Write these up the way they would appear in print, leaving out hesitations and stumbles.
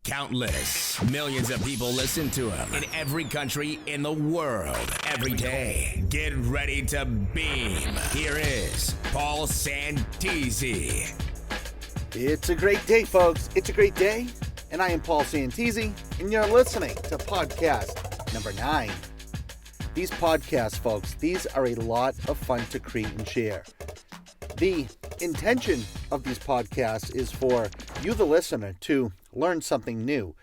Countless. Millions of people listen to him in every country in the world every day. Get ready to beam. Here is Paul Santisi. It's a great day, folks. It's a great day. And I am Paul Santisi, and you're listening to podcast number 9. These podcasts, folks, these are a lot of fun to create and share. The intention of these podcasts is for you, the listener, to learn something new,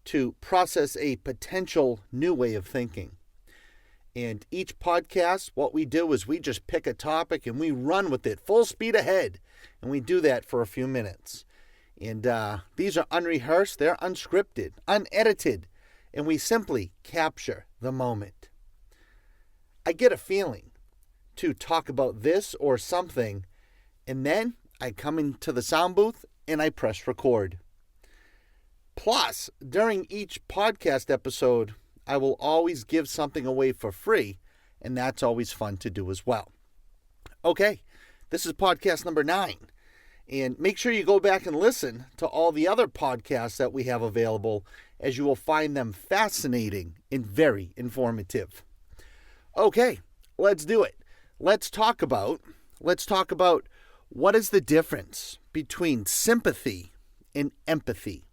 to process a potential new way of thinking. And each podcast, what we do is we just pick a topic and we run with it full speed ahead. And we do that for a few minutes. And these are unrehearsed, they're unscripted, unedited, and we simply capture the moment. I get a feeling to talk about this or something, and then I come into the sound booth and I press record. Plus, during each podcast episode, I will always give something away for free, and that's always fun to do as well. Okay, this is podcast number 9, and make sure you go back and listen to all the other podcasts that we have available, as you will find them fascinating and very informative. Okay, let's do it. Let's talk about what is the difference between sympathy and empathy.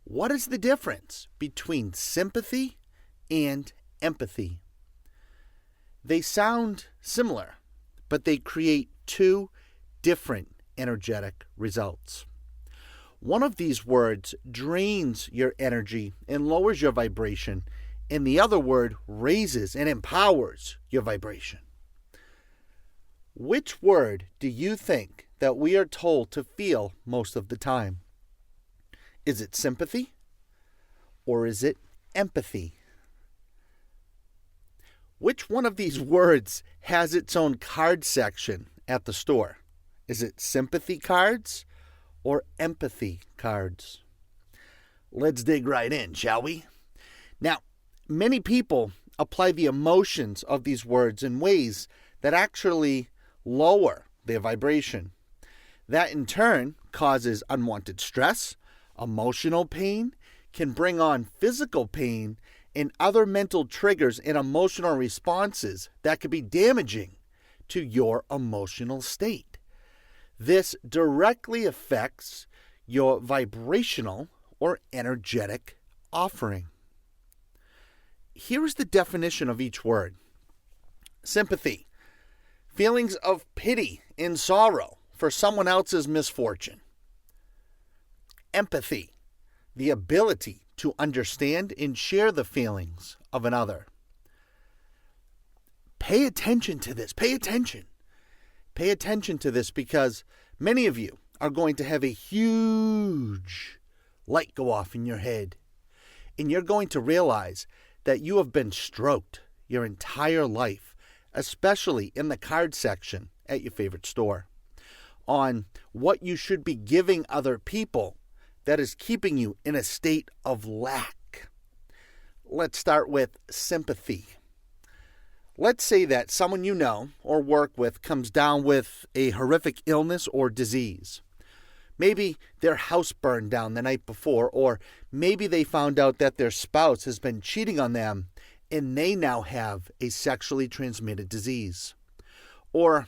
What is the difference between sympathy and empathy? They sound similar, but they create two different energetic results. One of these words drains your energy and lowers your vibration, and the other word raises and empowers your vibration. Which word do you think that we are told to feel most of the time? Is it sympathy or is it empathy? Which one of these words has its own card section at the store? Is it sympathy cards or empathy cards? Let's dig right in, shall we? Now, many people apply the emotions of these words in ways that actually lower their vibration. That in turn causes unwanted stress, emotional pain, can bring on physical pain, and other mental triggers and emotional responses that could be damaging to your emotional state. This directly affects your vibrational or energetic offering. Here is the definition of each word. Sympathy, feelings of pity and sorrow for someone else's misfortune. Empathy, the ability to understand and share the feelings of another. Pay attention to this. Pay attention. Pay attention to this, because many of you are going to have a huge light go off in your head. And you're going to realize that you have been stroked your entire life, especially in the card section at your favorite store, on what you should be giving other people that is keeping you in a state of lack. Let's start with sympathy. Let's say that someone you know or work with comes down with a horrific illness or disease. Maybe their house burned down the night before, or maybe they found out that their spouse has been cheating on them and they now have a sexually transmitted disease. Or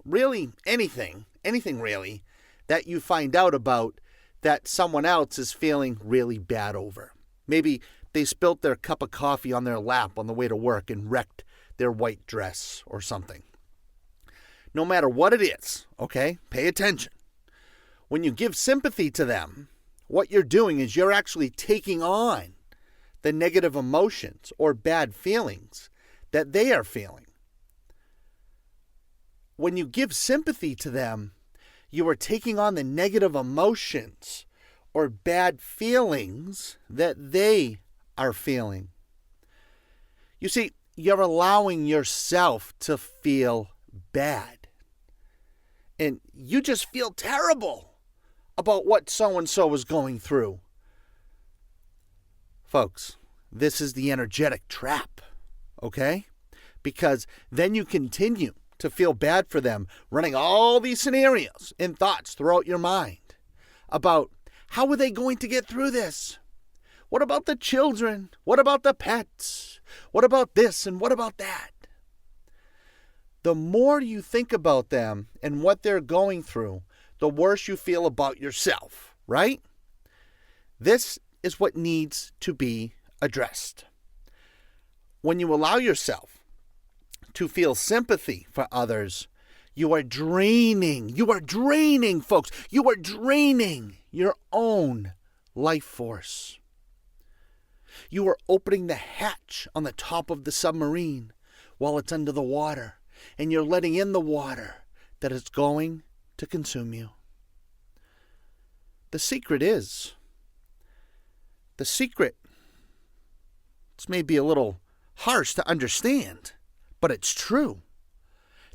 really anything really, that you find out about that someone else is feeling really bad over. Maybe they spilt their cup of coffee on their lap on the way to work and wrecked their white dress or something. No matter what it is, okay, pay attention. When you give sympathy to them, what you're doing is you're actually taking on the negative emotions or bad feelings that they are feeling. When you give sympathy to them, you are taking on the negative emotions or bad feelings that they are feeling. You see, you're allowing yourself to feel bad. And you just feel terrible about what so-and-so is going through. Folks, this is the energetic trap, okay? Because then you continue to feel bad for them, running all these scenarios and thoughts throughout your mind about how are they going to get through this? What about the children? What about the pets? What about this and what about that? The more you think about them and what they're going through, the worse you feel about yourself, right? This is what needs to be addressed. When you allow yourself to feel sympathy for others, you are draining, folks. You are draining your own life force. You are opening the hatch on the top of the submarine while it's under the water, and you're letting in the water that is going to consume you. The secret, this may be a little harsh to understand, but it's true.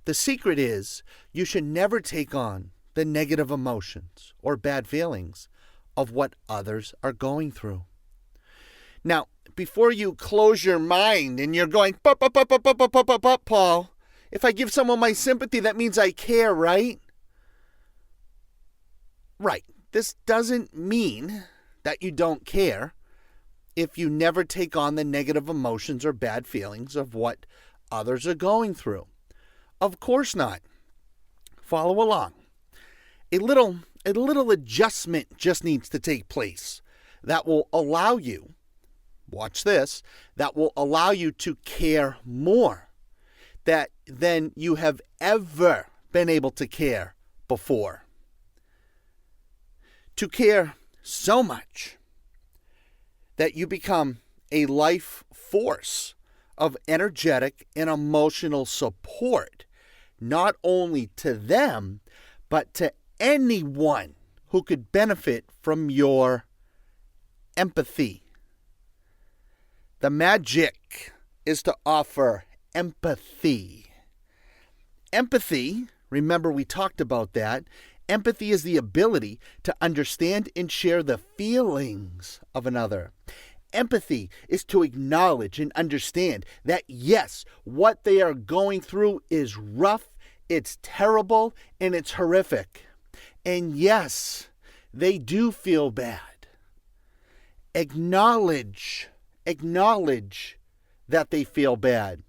The secret is you should never take on the negative emotions or bad feelings of what others are going through. Now, before you close your mind and you're going, Paul, if I give someone my sympathy, that means I care, right? Right. This doesn't mean that you don't care if you never take on the negative emotions or bad feelings of what others are going through. Of course not. Follow along. A little adjustment just needs to take place that will allow you, watch this, that will allow you to care more than you have ever been able to care before. To care so much that you become a life force of energetic and emotional support, not only to them, but to anyone who could benefit from your empathy. The magic is to offer empathy. Empathy, remember we talked about that. Empathy is the ability to understand and share the feelings of another. Empathy is to acknowledge and understand that, yes, what they are going through is rough, it's terrible, and it's horrific. And yes, they do feel bad. Acknowledge that they feel bad.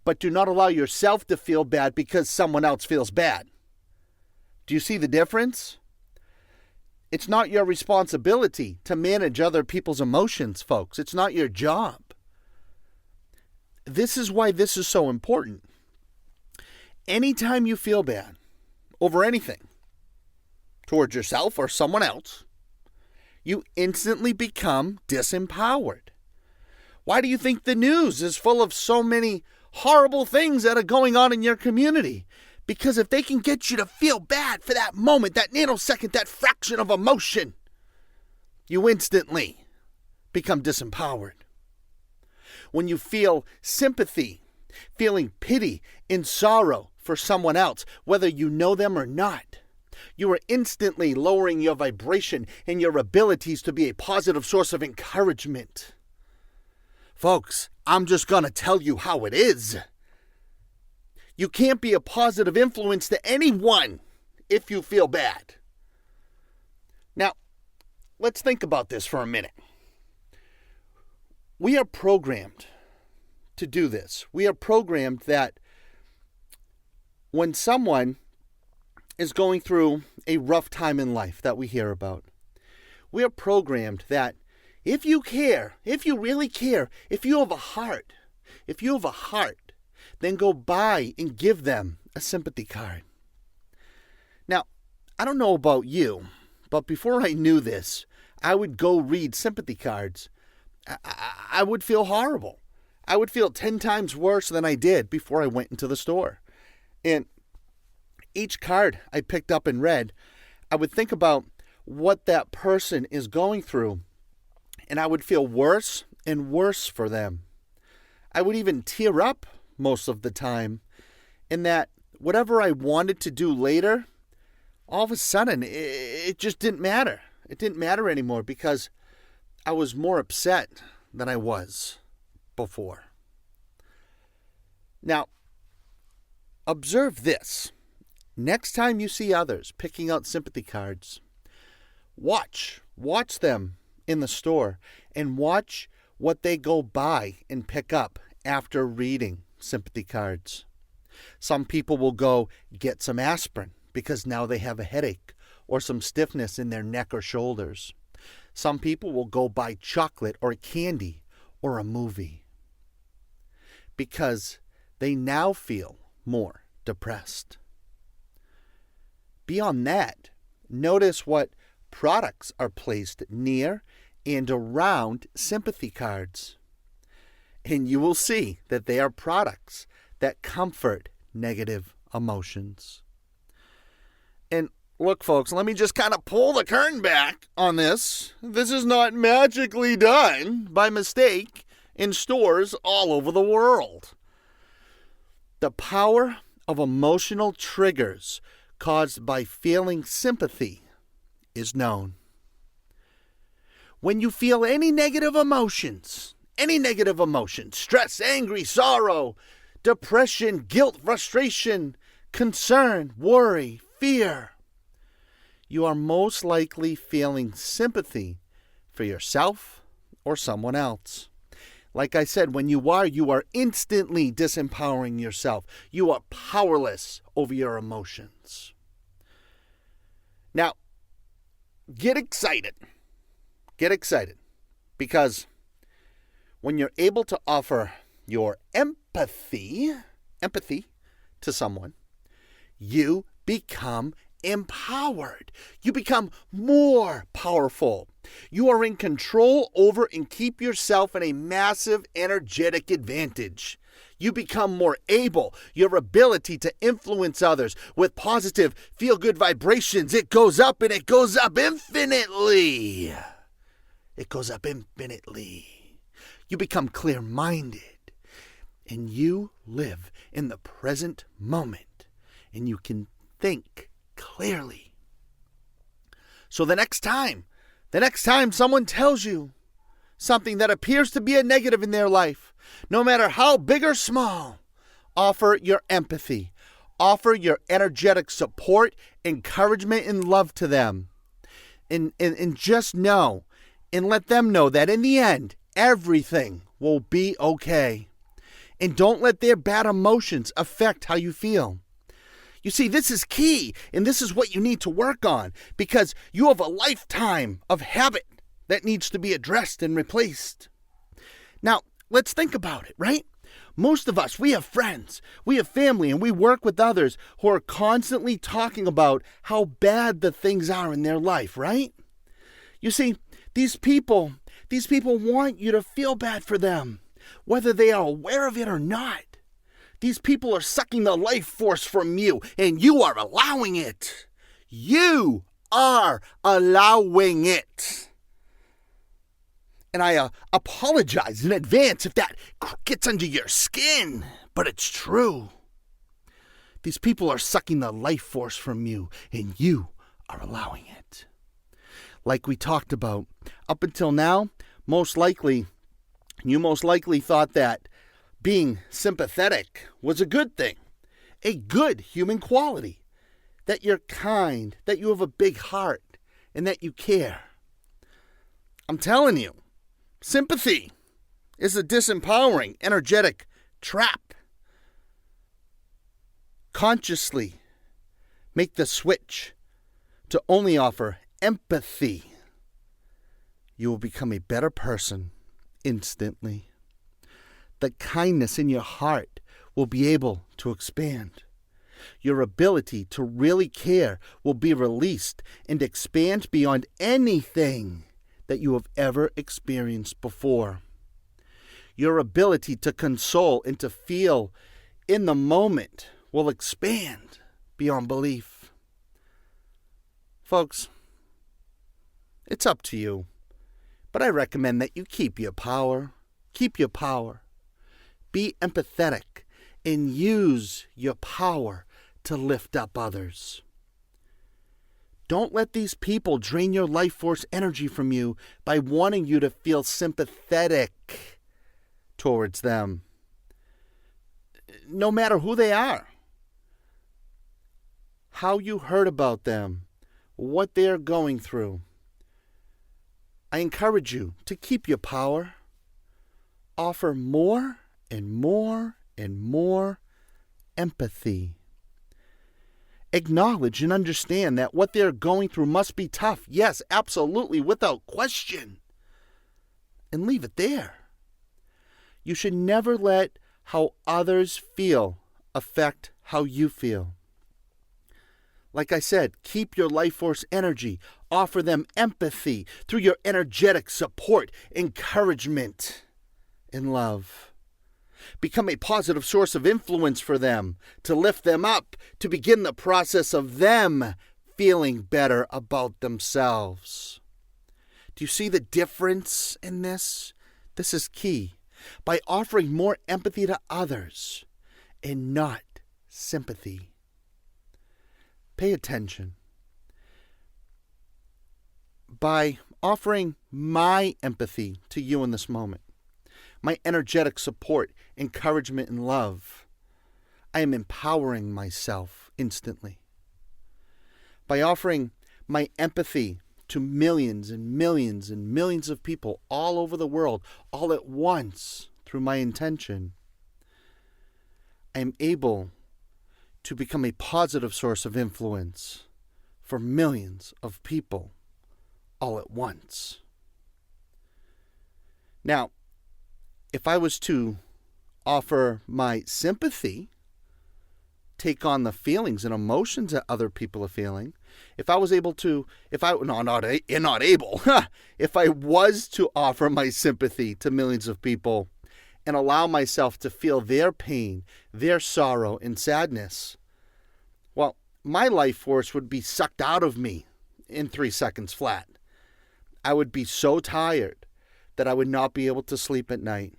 But do not allow yourself to feel bad because someone else feels bad. Do you see the difference? It's not your responsibility to manage other people's emotions, folks. It's not your job. This is why this is so important. Anytime you feel bad over anything towards yourself or someone else, you instantly become disempowered. Why do you think the news is full of so many horrible things that are going on in your community? Because if they can get you to feel bad for that moment, that nanosecond, that fraction of emotion, you instantly become disempowered. When you feel sympathy, feeling pity and sorrow for someone else, whether you know them or not, you are instantly lowering your vibration and your abilities to be a positive source of encouragement. Folks, I'm just going to tell you how it is. You can't be a positive influence to anyone if you feel bad. Now, let's think about this for a minute. We are programmed to do this. We are programmed that when someone is going through a rough time in life that we hear about, we are programmed that if you care, if you really care, if you have a heart, then go buy and give them a sympathy card. Now, I don't know about you, but before I knew this, I would go read sympathy cards. I would feel horrible. I would feel 10 times worse than I did before I went into the store. And each card I picked up and read, I would think about what that person is going through, and I would feel worse and worse for them. I would even tear up most of the time, in that whatever I wanted to do later, all of a sudden, it just didn't matter. It didn't matter anymore because I was more upset than I was before. Now, observe this. Next time you see others picking out sympathy cards, watch them in the store and watch what they go buy and pick up after reading sympathy cards. Some people will go get some aspirin because now they have a headache or some stiffness in their neck or shoulders. Some people will go buy chocolate or candy or a movie because they now feel more depressed. Beyond that, notice what products are placed near and around sympathy cards. And you will see that they are products that comfort negative emotions. And look, folks, let me just kind of pull the curtain back on this. This is not magically done by mistake in stores all over the world. The power of emotional triggers caused by feeling sympathy is known. When you feel any negative emotions, stress, angry, sorrow, depression, guilt, frustration, concern, worry, fear, you are most likely feeling sympathy for yourself or someone else. Like I said, when you are instantly disempowering yourself. You are powerless over your emotions. Now, get excited. Get excited. Because when you're able to offer your empathy to someone, you become empowered. You become more powerful. You are in control over and keep yourself in a massive energetic advantage. You become more able. Your ability to influence others with positive, feel-good vibrations, it goes up and it goes up infinitely. It goes up infinitely. You become clear-minded. And you live in the present moment. And you can think clearly. So the next time someone tells you something that appears to be a negative in their life, no matter how big or small, offer your empathy. Offer your energetic support, encouragement, and love to them. And just know and let them know that in the end, everything will be okay. And don't let their bad emotions affect how you feel. You see, this is key, and this is what you need to work on, because you have a lifetime of habit that needs to be addressed and replaced. Now, let's think about it, right? Most of us, we have friends, we have family, and we work with others who are constantly talking about how bad the things are in their life, right? You see, these people want you to feel bad for them, whether they are aware of it or not. These people are sucking the life force from you, and you are allowing it. You are allowing it. And I apologize in advance if that gets under your skin, but it's true. These people are sucking the life force from you, and you are allowing it. Like we talked about, up until now, you most likely thought that being sympathetic was a good thing, a good human quality, that you're kind, that you have a big heart, and that you care. I'm telling you, sympathy is a disempowering, energetic trap. Consciously make the switch to only offer empathy. You will become a better person instantly. The kindness in your heart will be able to expand. Your ability to really care will be released and expand beyond anything that you have ever experienced before. Your ability to console and to feel in the moment will expand beyond belief. Folks, it's up to you, but I recommend that you keep your power. Keep your power. Be empathetic and use your power to lift up others. Don't let these people drain your life force energy from you by wanting you to feel sympathetic towards them. No matter who they are, how you heard about them, what they're going through. I encourage you to keep your power. Offer more and more and more empathy. Acknowledge and understand that what they're going through must be tough. Yes, absolutely, without question. And leave it there. You should never let how others feel affect how you feel. Like I said, keep your life force energy. Offer them empathy through your energetic support, encouragement, and love. Become a positive source of influence for them, to lift them up, to begin the process of them feeling better about themselves. Do you see the difference in this? This is key. By offering more empathy to others and not sympathy. Pay attention. By offering my empathy to you in this moment, my energetic support, encouragement, and love, I am empowering myself instantly. By offering my empathy to millions and millions and millions of people all over the world, all at once, through my intention, I am able to become a positive source of influence for millions of people all at once. Now, if I was to offer my sympathy, take on the feelings and emotions that other people are feeling, if I was to offer my sympathy to millions of people and allow myself to feel their pain, their sorrow, and sadness, well, my life force would be sucked out of me in 3 seconds flat. I would be so tired that I would not be able to sleep at night.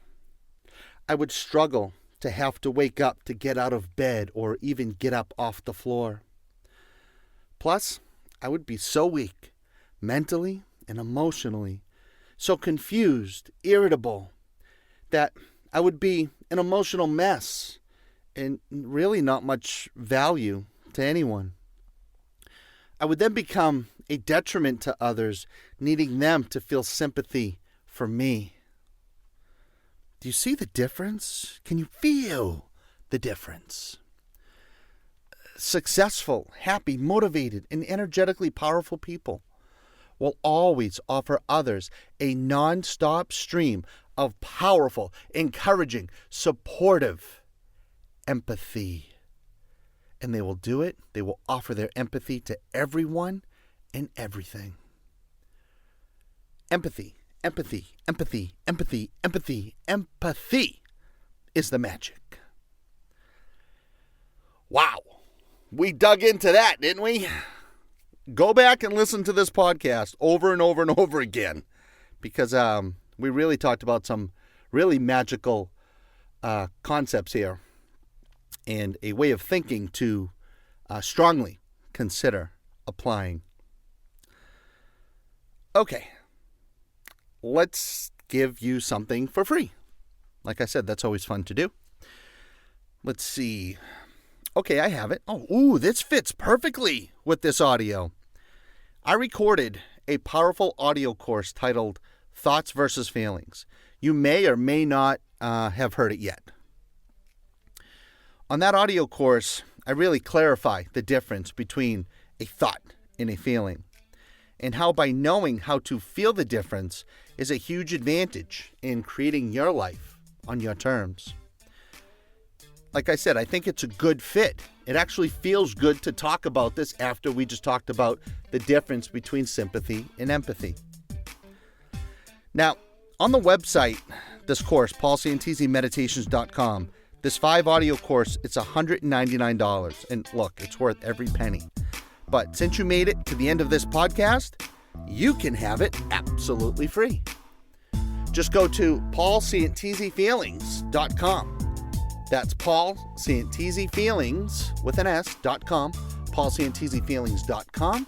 I would struggle to have to wake up to get out of bed or even get up off the floor. Plus, I would be so weak, mentally and emotionally, so confused, irritable, that I would be an emotional mess and really not much value to anyone. I would then become a detriment to others, needing them to feel sympathy for me. Do you see the difference? Can you feel the difference? Successful, happy, motivated, and energetically powerful people will always offer others a non-stop stream of powerful, encouraging, supportive empathy. And they will do it. They will offer their empathy to everyone and everything. Empathy. Empathy, empathy, empathy, empathy, empathy is the magic. Wow. We dug into that, didn't we? Go back and listen to this podcast over and over and over again, because we really talked about some really magical concepts here and a way of thinking to strongly consider applying. Okay. Let's give you something for free. Like I said, that's always fun to do. Let's see. Okay, I have it. This fits perfectly with this audio. I recorded a powerful audio course titled Thoughts versus Feelings. You may or may not have heard it yet. On that audio course, I really clarify the difference between a thought and a feeling, and how by knowing how to feel the difference is a huge advantage in creating your life on your terms. Like I said, I think it's a good fit. It actually feels good to talk about this after we just talked about the difference between sympathy and empathy. Now, on the website, this course, paulsantisimeditations.com, this 5 audio course, it's $199. And look, it's worth every penny. But since you made it to the end of this podcast, you can have it absolutely free. Just go to paulsantisifeelings.com. That's paulsantisifeelings with an S.com, paulsantisifeelings.com,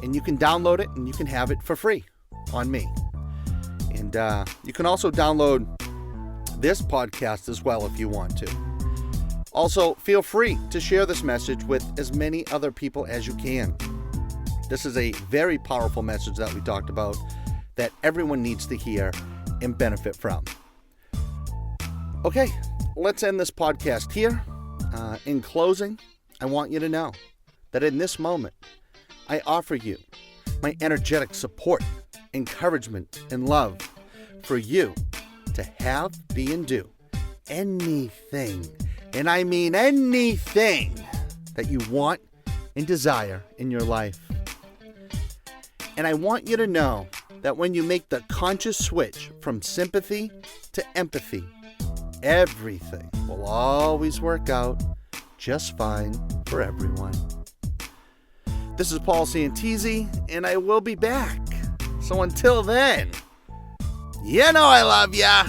and you can download it and you can have it for free on me. And you can also download this podcast as well if you want to. Also, feel free to share this message with as many other people as you can. This is a very powerful message that we talked about that everyone needs to hear and benefit from. Okay, let's end this podcast here. In closing, I want you to know that in this moment, I offer you my energetic support, encouragement, and love for you to have, be, and do anything, and I mean anything, that you want and desire in your life. And I want you to know that when you make the conscious switch from sympathy to empathy, everything will always work out just fine for everyone. This is Paul Santisi, and I will be back. So until then, you know I love ya.